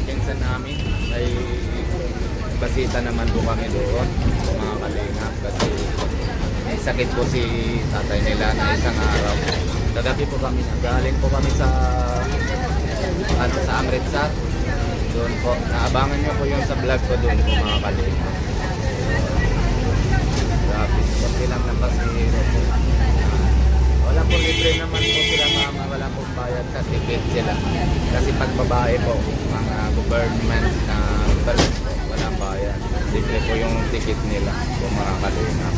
pinsan namin ay basita naman po kami doon, mga kalingap, kasi may sakit po si tatay nila na isang araw. Kagabi po kami, galing po kami sa sa Amritsar. Doon po, naabangan nyo po yung sa vlog ko doon po, mga kalingap. Grabe, konti lang ng pasahero po. Wala po, libre naman po sila mama, wala pong bayad sa ticket sila. Kasi pag babae po, mga government na walang bayad. Libre po yung ticket nila po, mga kalingap.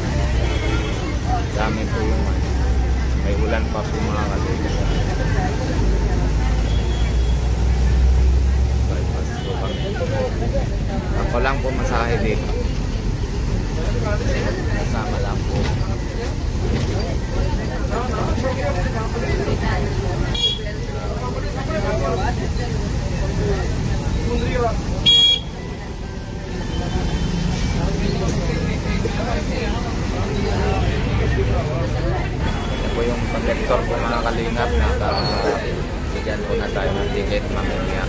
Dami po yung may ulan pa po, mga kalingap. Bypass po kami. Ako lang po masahe dito. Kasama lang po. Ito po yung conductor po, mga kalingap. Bigyan po na tayo ng ticket mamaya.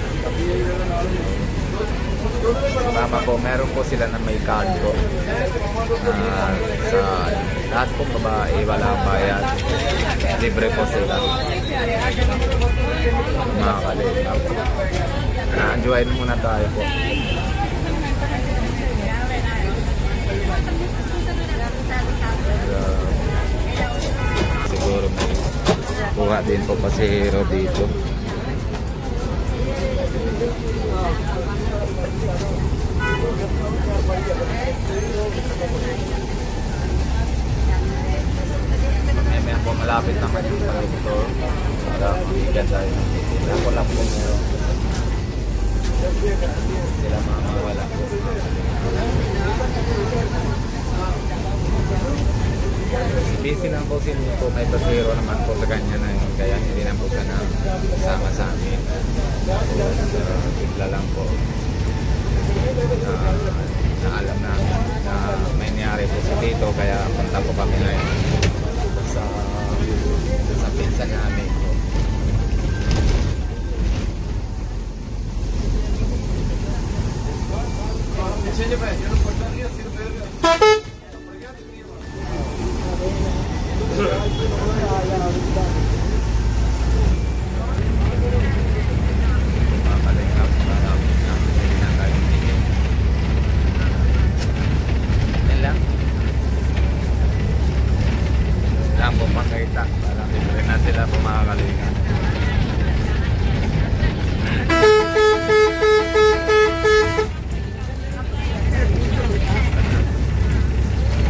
Tama po, meron po sila na may card po. Sa lahat pong babae, wala bayad. Libre po sila. Mga kalingap. Na-enjoyin muna tayo po. Siguro may kuha din po pasahero dito. May po malapit naman yung pag-ito. Para mabigan tayo. Ako lang po meron. Sila mamawala po. Busy lang po si Nico. May pasahero naman po sa kanya na yun. Kaya hindi na po siya na kasama sa amin. Bigla lang po. Na alam namin na may nangyari po si Tito, kaya punta po kami ngayon sa pinsan namin po.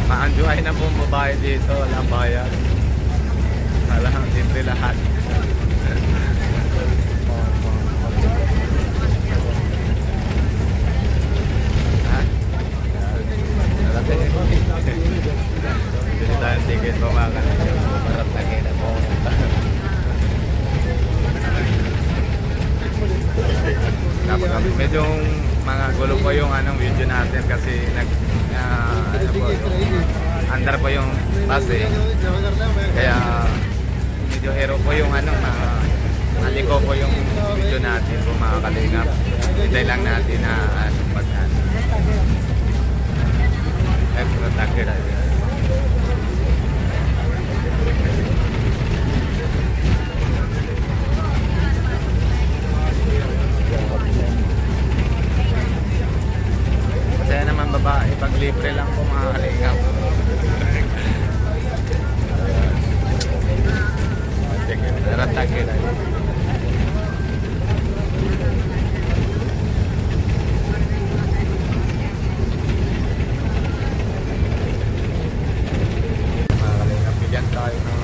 Ma-enjoy na po babae dito, walang bayad. Walang libre lahat. Hindi tayong ticket po, mga kanina. Marap na kina po. Medyo mga gulo po yung video natin kasi under po yung bus eh. Kaya medyo hero po yung naliko po yung video natin po, mga kalingap. Hintay lang natin na masaya naman babae pag libre lang po, mga kalingap. Bigyan tayo ng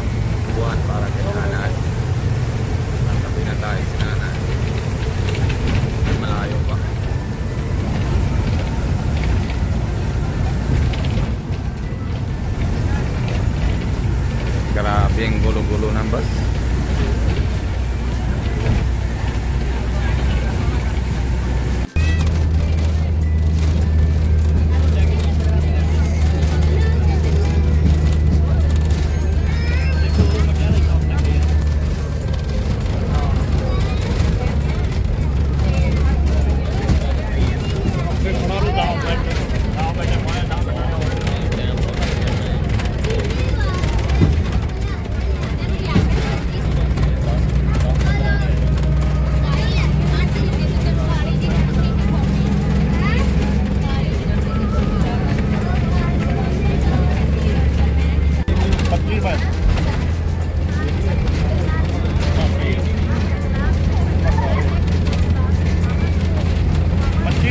buwan para kay nanay. Tabi na tayo si nanay. Malayo pa.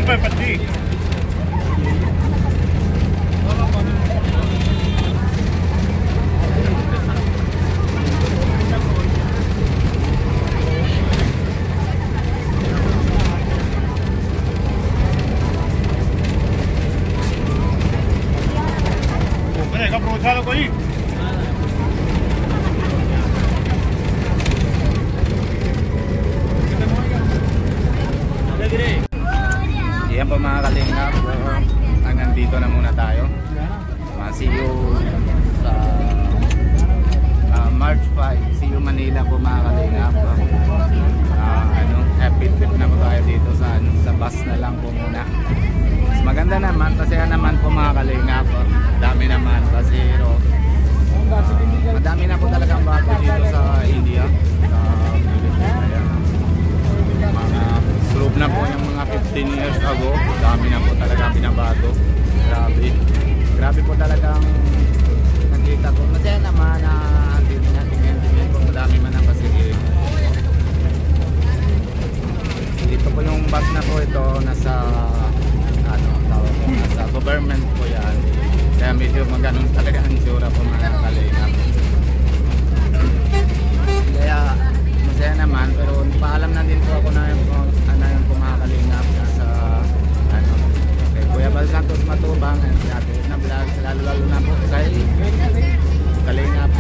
pa pati. मैंने कहा पहुंचा लो कोई Yan po mga kalingap, hanggang dito na muna tayo. See you sa March 5. See you Manila po mga kalingap. Happy trip na po tayo dito sa bus na lang po muna. Mas maganda naman kasi naman po mga kalingap. Dami naman kasi madami na po talagang bago dito sa India. Proof na po yung mga 15 years ago. Dami na po talaga binabago. Grabe po talagang nakita ko. Masaya naman na tingin po madami man ang pasigil. Dito po yung bus na po ito nasa nasa government po yan. Kaya medyo maganon talaga ang sura po mga kalingap. Kaya masaya naman pero paalam na din po ako na yung mga kalingap nasa kay Kuya Bal Santos Matubang at na vlog lalo na po kay Kalingap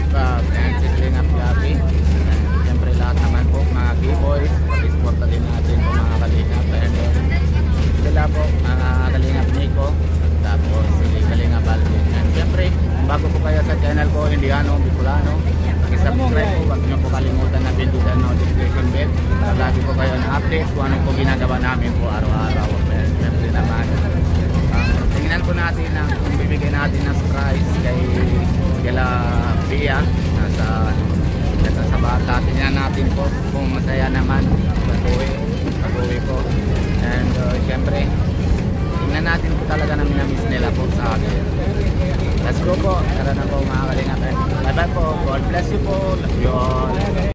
and si Kalingap Yapi. Siyempre lahat naman po mga keyboys pag-exporta din natin po mga kalingap and sila po mga Kalingap Nico tapos si Kalingap Alvin and siyempre bago po kayo sa channel ko Indiano Bicolano subscribe po, huwag nyo po kalimutan na pindutan notification bell para lagi po kayo na update kung ano po ginagawa namin po araw-araw. Siyempre naman tingnan po natin na kung bibigay natin ng surprise kay Gala Pia nasa bata. Tingnan natin po kung masaya naman pag-uwi po and siyempre tingnan natin po talaga na minamiss nila po sa akin. Let's go po. Tara na po mga kalingap. Bye bye po. God bless you po. Love you all.